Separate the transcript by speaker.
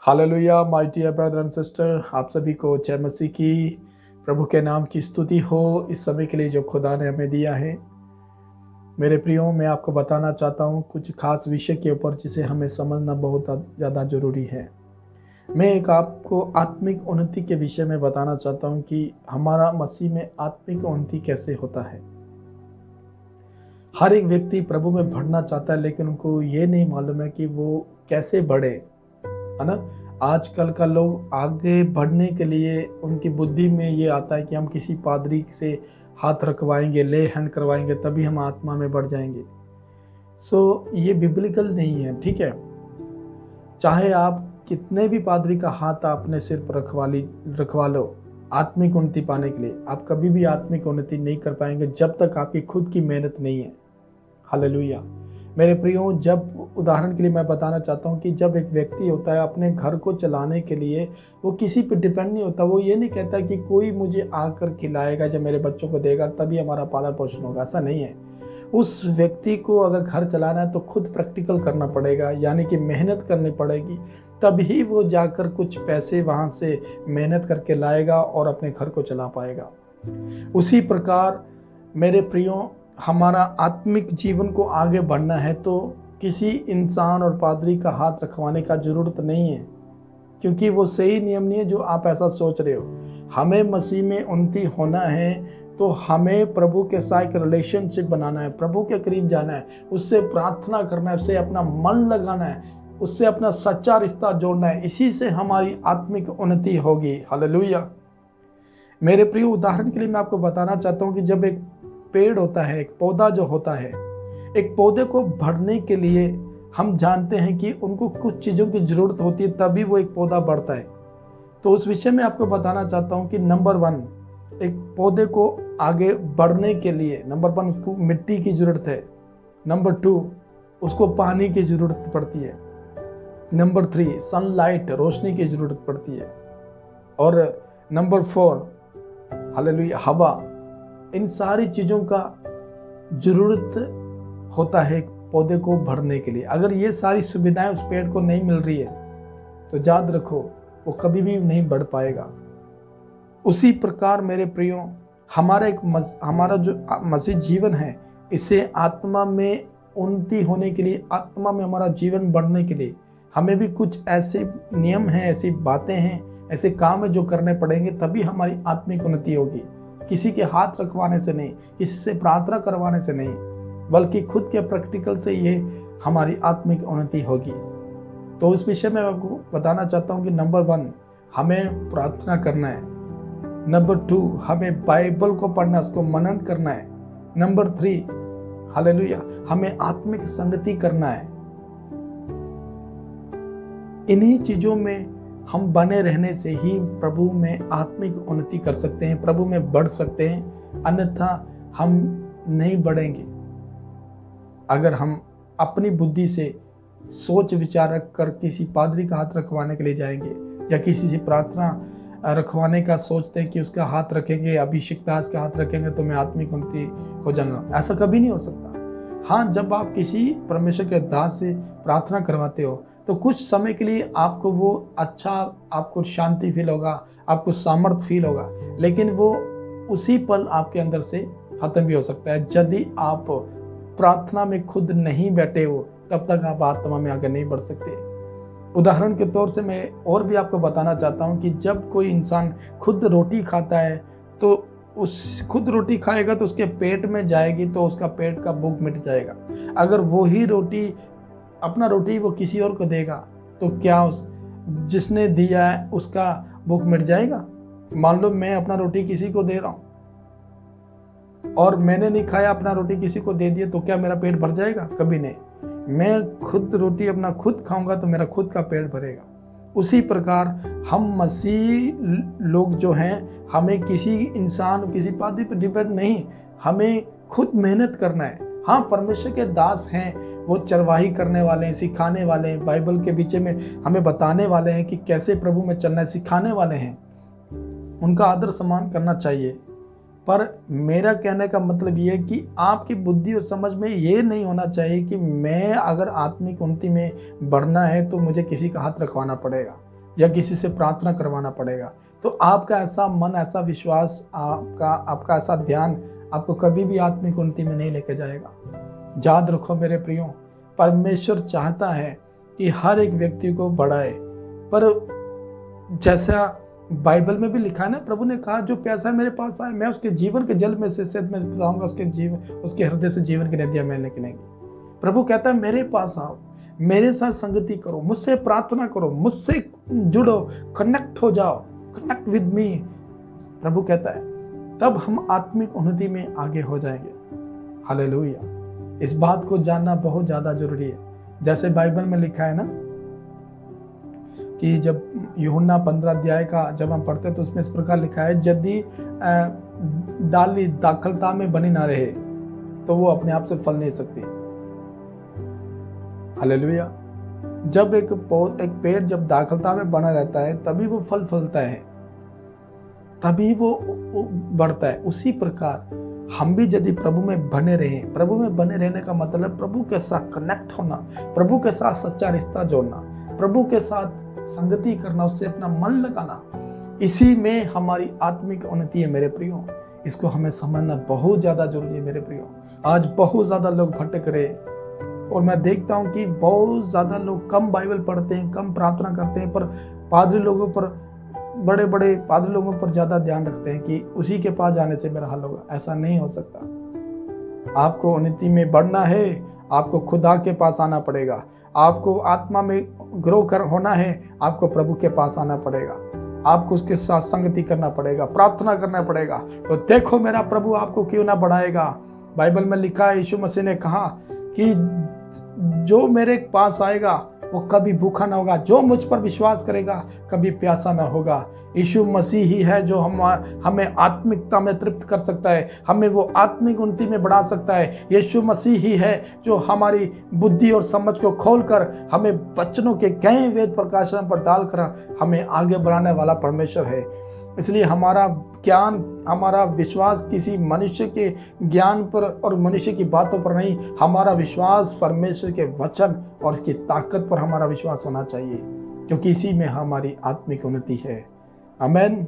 Speaker 1: Hallelujah my dear brother and sister, आप सभी को जय मसीह की। प्रभु के नाम की स्तुति हो इस समय के लिए जो खुदा ने हमें दिया है। मेरे प्रियो, मैं आपको बताना चाहता हूँ कुछ खास विषय के ऊपर जिसे हमें समझना बहुत ज़्यादा ज़रूरी है। मैं एक आपको आत्मिक उन्नति के विषय में बताना चाहता हूँ कि हमारा मसीह में आत्मिक उन्नति कैसे होता है। हर एक व्यक्ति प्रभु में बढ़ना चाहता है, लेकिन उनको ये नहीं मालूम है कि वो कैसे बढ़े, है ना। आजकल का लोग आगे बढ़ने के लिए उनकी बुद्धि में ये आता है कि हम किसी पादरी से हाथ रखवाएंगे, ले हैंड करवाएंगे, तभी हम आत्मा में बढ़ जाएंगे। ये बिब्लिकल नहीं है, ठीक है। चाहे आप कितने भी पादरी का हाथ अपने सिर पर रखवा लो, आत्मिक उन्नति पाने के लिए आप कभी भी आत्मिक उन्नति नहीं कर पाएंगे जब तक आपकी खुद की मेहनत नहीं है। हालेलुया मेरे प्रियो, जब उदाहरण के लिए मैं बताना चाहता हूँ कि जब एक व्यक्ति होता है अपने घर को चलाने के लिए वो किसी पे डिपेंड नहीं होता। वो ये नहीं कहता कि कोई मुझे आकर खिलाएगा, जब मेरे बच्चों को देगा तभी हमारा पालन पोषण होगा, ऐसा नहीं है। उस व्यक्ति को अगर घर चलाना है तो खुद प्रैक्टिकल करना पड़ेगा, यानी कि मेहनत करनी पड़ेगी, तभी वो जाकर कुछ पैसे वहाँ से मेहनत करके लाएगा और अपने घर को चला पाएगा। उसी प्रकार मेरे प्रियो, हमारा आत्मिक जीवन को आगे बढ़ना है तो किसी इंसान और पादरी का हाथ रखवाने का जरूरत नहीं है, क्योंकि वो सही नियम नहीं है जो आप ऐसा सोच रहे हो। हमें मसीह में उन्नति होना है तो हमें प्रभु के साथ एक रिलेशनशिप बनाना है, प्रभु के करीब जाना है, उससे प्रार्थना करना है, उससे अपना मन लगाना है, उससे अपना सच्चा रिश्ता जोड़ना है। इसी से हमारी आत्मिक उन्नति होगी। हालेलुया मेरे प्रिय, उदाहरण के लिए मैं आपको बताना चाहता हूँ कि जब एक पेड़ होता है, एक पौधा जो होता है, एक पौधे को बढ़ने के लिए हम जानते हैं कि उनको कुछ चीज़ों की ज़रूरत होती है, तभी वो एक पौधा बढ़ता है। तो उस विषय में आपको बताना चाहता हूँ कि नंबर 1, एक पौधे को आगे बढ़ने के लिए नंबर 1 उसको मिट्टी की ज़रूरत है, नंबर 2 उसको पानी की ज़रूरत पड़ती है, नंबर 3 सनलाइट, रोशनी की ज़रूरत पड़ती है, और नंबर 4 हालेलुया हवा। इन सारी चीज़ों का ज़रूरत होता है पौधे को बढ़ने के लिए। अगर ये सारी सुविधाएं उस पेड़ को नहीं मिल रही है तो याद रखो वो कभी भी नहीं बढ़ पाएगा। उसी प्रकार मेरे प्रियो, हमारा जो मसीह जीवन है, इसे आत्मा में उन्नति होने के लिए, आत्मा में हमारा जीवन बढ़ने के लिए हमें भी कुछ ऐसे नियम हैं, ऐसी बातें हैं, ऐसे काम है जो करने पड़ेंगे, तभी हमारी आत्मिक उन्नति होगी। किसी के हाथ रखवाने से नहीं, किसी से प्रार्थना करवाने से नहीं, बल्कि खुद के प्रैक्टिकल से ये हमारी आत्मिक उन्नति होगी। तो इस विषय में आपको बताना चाहता हूँ कि नंबर 1 हमें प्रार्थना करना है, नंबर 2 हमें बाइबल को पढ़ना, उसको मनन करना है, नंबर 3 हालेलुया हमें आत्मिक संगति करना है। इन्हीं चीज़ों में हम बने रहने से ही प्रभु में आत्मिक उन्नति कर सकते हैं, प्रभु में बढ़ सकते हैं, अन्यथा हम नहीं बढ़ेंगे। अगर हम अपनी बुद्धि से सोच विचार कर किसी पादरी का हाथ रखवाने के लिए जाएंगे या किसी से प्रार्थना रखवाने का सोचते हैं कि उसका हाथ रखेंगे, अभिषेक दास का हाथ रखेंगे तो मैं आत्मिक उन्नति हो जाऊंगा, ऐसा कभी नहीं हो सकता। हाँ, जब आप किसी परमेश्वर के दास से प्रार्थना करवाते हो तो कुछ समय के लिए आपको वो अच्छा, आपको शांति फील होगा, आपको सामर्थ्य फील होगा, लेकिन वो उसी पल आपके अंदर से खत्म भी हो सकता है। यदि आप प्रार्थना में खुद नहीं बैठे हो तब तक आप आत्मा में आगे नहीं बढ़ सकते। उदाहरण के तौर से मैं और भी आपको बताना चाहता हूँ कि जब कोई इंसान खुद रोटी खाता है तो खुद रोटी खाएगा तो उसके पेट में जाएगी तो उसका पेट का भूख मिट जाएगा। अगर वो ही अपना रोटी वो किसी और को देगा तो क्या जिसने दिया है उसका भूख मिट जाएगा? मान लो मैं अपना रोटी किसी को दे रहा हूं और मैंने नहीं खाया, अपना रोटी किसी को दे दिया, तो क्या मेरा पेट भर जाएगा? कभी नहीं। मैं खुद रोटी अपना खुद खाऊंगा तो मेरा खुद का पेट भरेगा। उसी प्रकार हम मसीह लोग जो हैं, हमें किसी इंसान, किसी पादरी पर डिपेंड नहीं, हमें खुद मेहनत करना है। हाँ, परमेश्वर के दास हैं, वो चरवाही करने वाले हैं, सिखाने वाले हैं, बाइबल के बीच में हमें बताने वाले हैं कि कैसे प्रभु में चलना है, सिखाने वाले हैं, उनका आदर सम्मान करना चाहिए। पर मेरा कहने का मतलब ये है कि आपकी बुद्धि और समझ में ये नहीं होना चाहिए कि मैं अगर आत्मिक उन्नति में बढ़ना है तो मुझे किसी का हाथ रखवाना पड़ेगा। या किसी से प्रार्थना करवाना पड़ेगा। तो आपका ऐसा मन, ऐसा विश्वास, आपका ऐसा ध्यान आपको कभी भी आत्मिक उन्नति में नहीं लेके जाएगा। याद रखो मेरे प्रियो, परमेश्वर चाहता है कि हर एक व्यक्ति को बढ़ाए, पर जैसा बाइबल में भी लिखा है ना, प्रभु ने कहा जो प्यासा मेरे पास आए मैं उसके जीवन के जल में से मैं बताऊंगा, उसके हृदय से जीवन की नदियां महने निकलेंगी। प्रभु कहता है मेरे पास आओ, मेरे साथ संगति करो, मुझसे प्रार्थना करो, मुझसे जुड़ो, कनेक्ट हो जाओ, कनेक्ट विद मी। प्रभु कहता है तब हम आत्मिक उन्नति में आगे हो जाएंगे। हालेलुया। इस बात को जानना बहुत ज्यादा जरूरी है। जैसे बाइबल में लिखा है ना कि जब यूहन्ना 15 अध्याय का जब हम पढ़ते हैं तो उसमें इस प्रकार लिखा है, यदि डाली दाखलता में बनी ना रहे तो वो अपने आप से फल नहीं सकती। हालेलुया। जब एक पेड़ जब दाखलता में बना रहता है तभी वो फल फलता है, तभी वो बढ़ता है। उसी प्रकार हम भी यदि प्रभु में बने रहें, प्रभु में बने रहने का मतलब प्रभु के साथ कनेक्ट होना, प्रभु के साथ सच्चा रिश्ता जोड़ना, प्रभु के साथ संगति करना, उससे अपना मन लगाना, इसी में हमारी आत्मिक उन्नति है मेरे प्रियो। इसको हमें समझना बहुत ज़्यादा जरूरी है मेरे प्रियो। आज बहुत ज़्यादा लोग भटक रहे और मैं देखता हूँ कि बहुत ज़्यादा लोग कम बाइबल पढ़ते हैं, कम प्रार्थना करते हैं, पर पादरी लोगों पर, बड़े बड़े पादरी लोगों पर ज़्यादा ध्यान रखते हैं कि उसी के पास जाने से मेरा हल होगा। ऐसा नहीं हो सकता। आपको उन्नति में बढ़ना है, आपको खुदा के पास आना पड़ेगा। आपको आत्मा में ग्रो होना है, आपको प्रभु के पास आना पड़ेगा, आपको उसके साथ संगति करना पड़ेगा, प्रार्थना करना पड़ेगा। तो देखो मेरा प्रभु आपको क्यों ना बढ़ाएगा। बाइबल में लिखा है, यीशु मसीह ने कहा कि जो मेरे पास आएगा वो कभी भूखा ना होगा, जो मुझ पर विश्वास करेगा कभी प्यासा ना होगा। यीशु मसीह ही है जो हमें आत्मिकता में तृप्त कर सकता है, हमें वो आत्मिक उन्नति में बढ़ा सकता है। यीशु मसीह ही है जो हमारी बुद्धि और समझ को खोलकर हमें वचनों के कई वेद प्रकाशन पर डालकर हमें आगे बढ़ाने वाला परमेश्वर है। इसलिए हमारा ज्ञान, हमारा विश्वास किसी मनुष्य के ज्ञान पर और मनुष्य की बातों पर नहीं, हमारा विश्वास परमेश्वर के वचन और इसकी ताकत पर हमारा विश्वास होना चाहिए, क्योंकि इसी में हमारी आत्मिक उन्नति है। आमीन।